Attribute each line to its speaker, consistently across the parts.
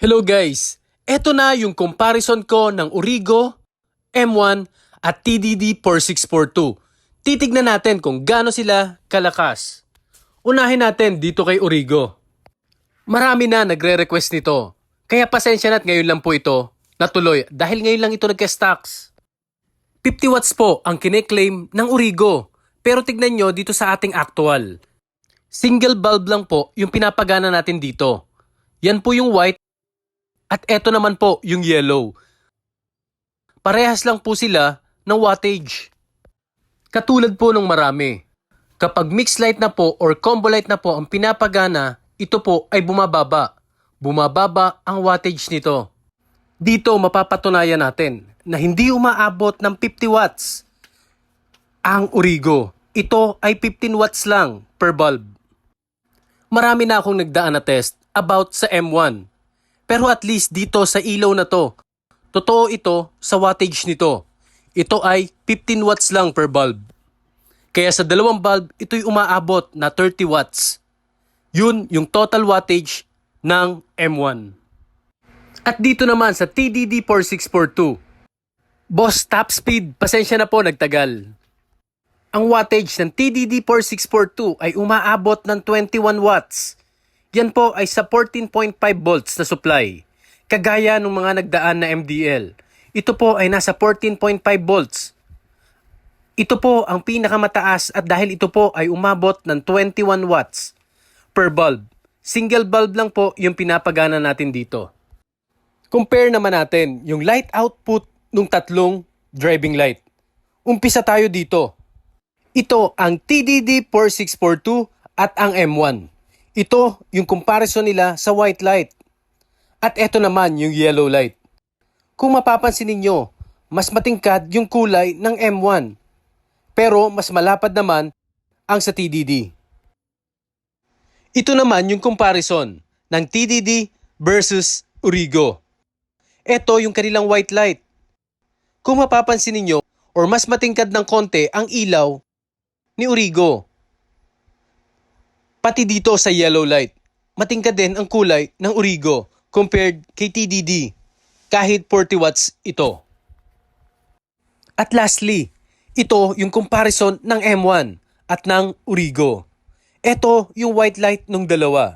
Speaker 1: Hello guys! Eto na yung comparison ko ng Origo, M1 at TDD4642. Titignan natin kung gaano sila kalakas. Unahin natin dito kay Origo. Marami na nagre-request nito. Kaya pasensya na't ngayon lang po ito natuloy dahil ngayon lang ito nagka-stocks. 50 watts po ang kine-claim ng Origo. Pero tignan nyo dito sa ating actual. Single bulb lang po yung pinapagana natin dito. Yan po yung white. At eto naman po yung yellow. Parehas lang po sila ng wattage. Katulad po ng marami. Kapag mixed light na po or combo light na po ang pinapagana, ito po ay bumababa. Bumababa ang wattage nito. Dito mapapatunayan natin na hindi umaabot ng 50 watts ang Origo. Ito ay 15 watts lang per bulb. Marami na akong nagdaan na test about sa M1. Pero at least dito sa ilaw na to, totoo ito sa wattage nito. Ito ay 15 watts lang per bulb. Kaya sa dalawang bulb, ito'y umaabot na 30 watts. Yun yung total wattage ng M1. At dito naman sa TDD4642. Boss, top speed, pasensya na po nagtagal. Ang wattage ng TDD4642 ay umaabot ng 21 watts. Yan po ay sa 14.5 volts na supply. Kagaya ng mga nagdaan na MDL. Ito po ay nasa 14.5 volts. Ito po ang pinakamataas at dahil ito po ay umabot ng 21 watts per bulb. Single bulb lang po yung pinapagana natin dito. Compare naman natin yung light output ng tatlong driving light. Umpisa tayo dito. Ito ang TDD4642 at ang M1. Ito yung comparison nila sa white light. At ito naman yung yellow light. Kung mapapansin ninyo, mas matingkad yung kulay ng M1. Pero mas malapad naman ang sa TDD. Ito naman yung comparison ng TDD versus Origo. Ito yung kanilang white light. Kung mapapansin ninyo, or mas matingkad ng konti ang ilaw ni Origo. Pati dito sa yellow light, matingkad din ang kulay ng Origo compared kay TDD, kahit 40 watts ito. At lastly, ito yung comparison ng M1 at ng Origo. Ito yung white light ng dalawa.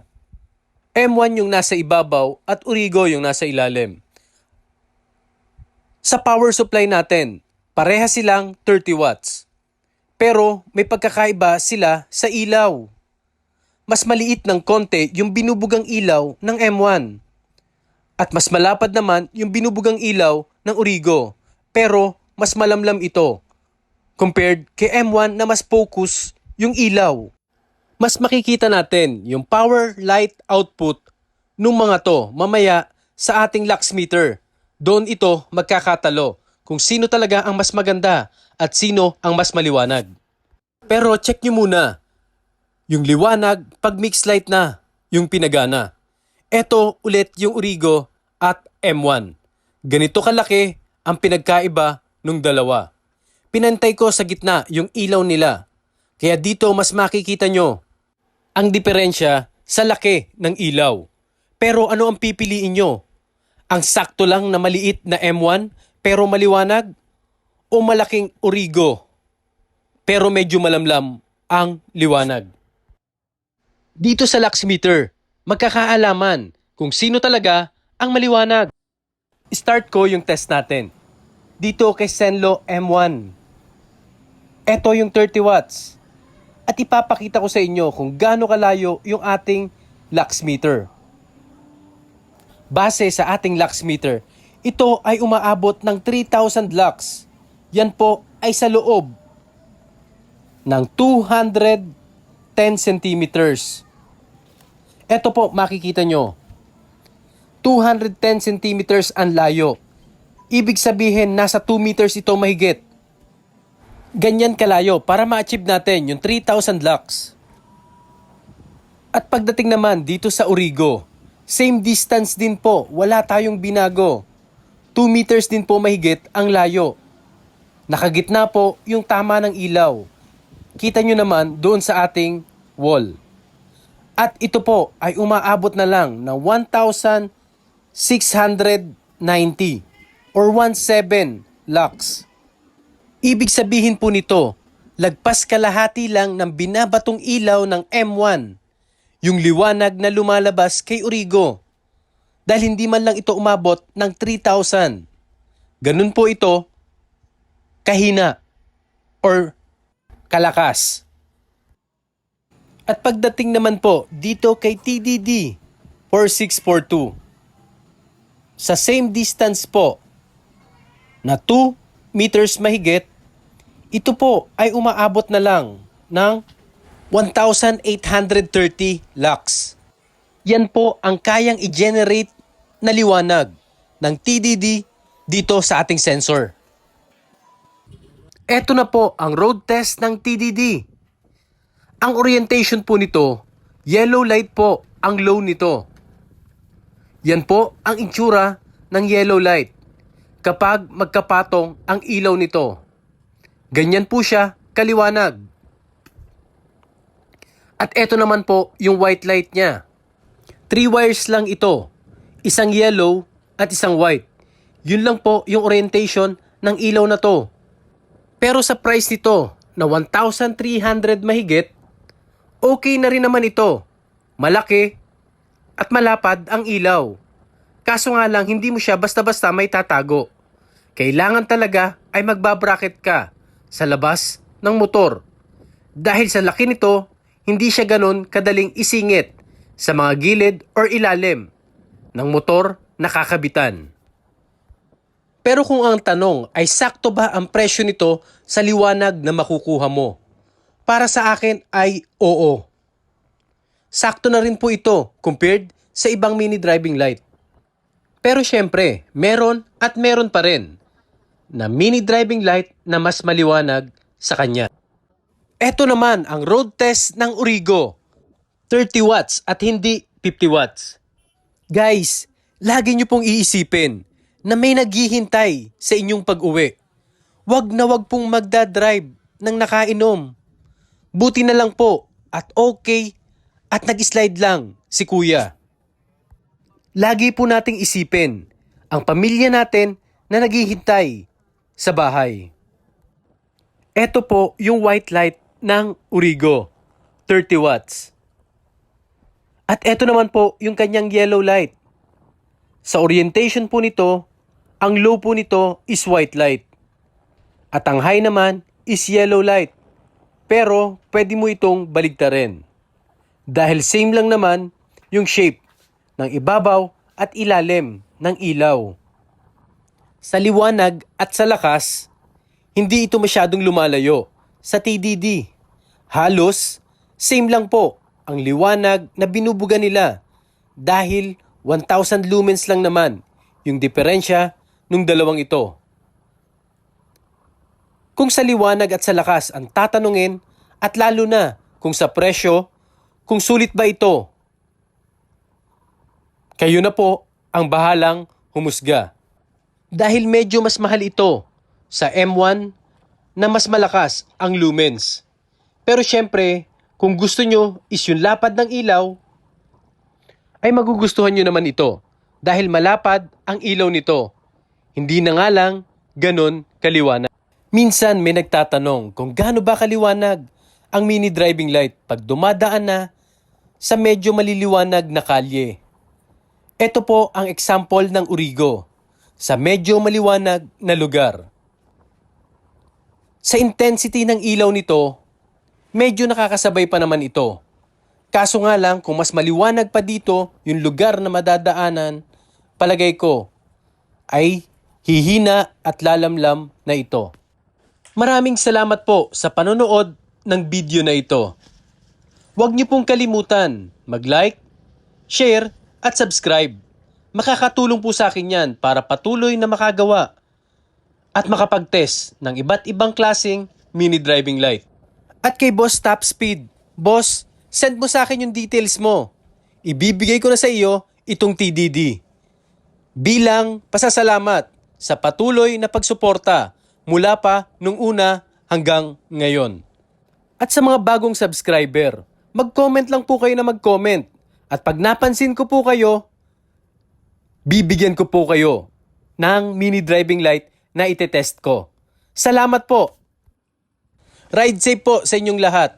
Speaker 1: M1 yung nasa ibabaw at Origo yung nasa ilalim. Sa power supply natin, pareha silang 30 watts. Pero may pagkakaiba sila sa ilaw. Mas maliit ng konti yung binubugang ilaw ng M1. At mas malapad naman yung binubugang ilaw ng Origo. Pero mas malamlam ito compared kay M1 na mas focus yung ilaw. Mas makikita natin yung power light output ng mga to mamaya sa ating lux meter. Doon ito magkakatalo kung sino talaga ang mas maganda at sino ang mas maliwanag. Pero check nyo muna. Yung liwanag, pag mixed light na, yung pinagana. Ito ulit yung Origo at M1. Ganito kalaki ang pinagkaiba nung dalawa. Pinantay ko sa gitna yung ilaw nila. Kaya dito mas makikita nyo ang diferensya sa laki ng ilaw. Pero ano ang pipiliin nyo? Ang sakto lang na maliit na M1 pero maliwanag? O malaking Origo pero medyo malamlam ang liwanag? Dito sa lux meter, magkakaalaman kung sino talaga ang maliwanag. Start ko yung test natin. Dito kay Zenlo M1. Ito yung 30 watts. At ipapakita ko sa inyo kung gaano kalayo yung ating lux meter. Base sa ating lux meter, ito ay umaabot ng 3,000 lux. Yan po ay sa loob ng 210 centimeters. Ito po makikita nyo. 210 centimeters ang layo. Ibig sabihin nasa 2 meters ito mahigit. Ganyan kalayo para ma-achieve natin yung 3,000 lux. At pagdating naman dito sa Origo, same distance din po, wala tayong binago. 2 meters din po mahigit ang layo. Nakagitna po yung tama ng ilaw. Kita nyo naman doon sa ating wall. At ito po ay umaabot na lang ng 1,600 690 or 17 lux. Ibig sabihin po nito, lagpas kalahati lang ng binabatong ilaw ng M1, yung liwanag na lumalabas kay Origo. Dahil hindi man lang ito umabot ng 3,000. Ganun po ito kahina or kalakas. At pagdating naman po dito kay TDD 4642, sa same distance po na 2 meters mahigit, ito po ay umaabot na lang ng 1,830 lux. Yan po ang kayang i-generate na liwanag ng TDD dito sa ating sensor. Ito na po ang road test ng TDD. Ang orientation po nito, yellow light po ang low nito. Yan po ang itsura ng yellow light kapag magkapatong ang ilaw nito. Ganyan po siya kaliwanag. At ito naman po yung white light niya. 3 wires lang ito. Isang yellow at isang white. Yun lang po yung orientation ng ilaw na to. Pero sa price nito na 1,300 mahigit, okay na rin naman ito. Malaki at malapad ang ilaw. Kaso nga lang hindi mo siya basta-basta may tatago. Kailangan talaga ay magbabracket ka sa labas ng motor. Dahil sa laki nito, hindi siya ganun kadaling isingit sa mga gilid or ilalim ng motor na kakabitan. Pero kung ang tanong ay sakto ba ang presyo nito sa liwanag na makukuha mo? Para sa akin ay oo. Sakto na rin po ito compared sa ibang mini driving light. Pero syempre, meron at meron pa rin na mini driving light na mas maliwanag sa kanya. Ito naman ang road test ng Origo. 30 watts at hindi 50 watts. Guys, lagi nyo pong iisipin na may naghihintay sa inyong pag-uwi. Wag na wag pong magdadrive ng nakainom. Buti na lang po at okay at nag-slide lang si kuya. Lagi po nating isipin ang pamilya natin na naghihintay sa bahay. Ito po yung white light ng Origo, 30 watts. At ito naman po yung kanyang yellow light. Sa orientation po nito, ang low po nito is white light. At ang high naman is yellow light. Pero pwede mo itong baligtarin. Dahil same lang naman yung shape ng ibabaw at ilalim ng ilaw. Sa liwanag at sa lakas, hindi ito masyadong lumalayo sa TDD. Halos same lang po ang liwanag na binubuga nila dahil 1,000 lumens lang naman yung diferensya nung dalawang ito. Kung sa liwanag at sa lakas ang tatanungin at lalo na kung sa presyo, kung sulit ba ito, kayo na po ang bahalang humusga. Dahil medyo mas mahal ito sa M1 na mas malakas ang lumens. Pero syempre, kung gusto nyo is yung lapad ng ilaw, ay magugustuhan nyo naman ito dahil malapad ang ilaw nito. Hindi na nga lang ganon kaliwanag. Minsan may nagtatanong kung gaano ba kaliwanag ang mini driving light pag dumadaan na sa medyo maliliwanag na kalye. Ito po ang example ng Origo sa medyo maliwanag na lugar. Sa intensity ng ilaw nito, medyo nakakasabay pa naman ito. Kaso nga lang, kung mas maliwanag pa dito yung lugar na madadaanan, palagay ko ay hihina at lalamlam na ito. Maraming salamat po sa panonood ng video na ito. Huwag niyo pong kalimutan mag-like, share at subscribe. Makakatulong po sa akin yan para patuloy na makagawa at makapag-test ng iba't ibang klaseng mini driving light. At kay Boss Top Speed, Boss, send mo sa akin yung details mo. Ibibigay ko na sa iyo itong TDD. Bilang pasasalamat sa patuloy na pagsuporta mula pa nung una hanggang ngayon. At sa mga bagong subscriber, mag-comment lang po kayo na mag-comment. At pag napansin ko po kayo, bibigyan ko po kayo ng mini driving light na itetest ko. Salamat po! Ride safe po sa inyong lahat.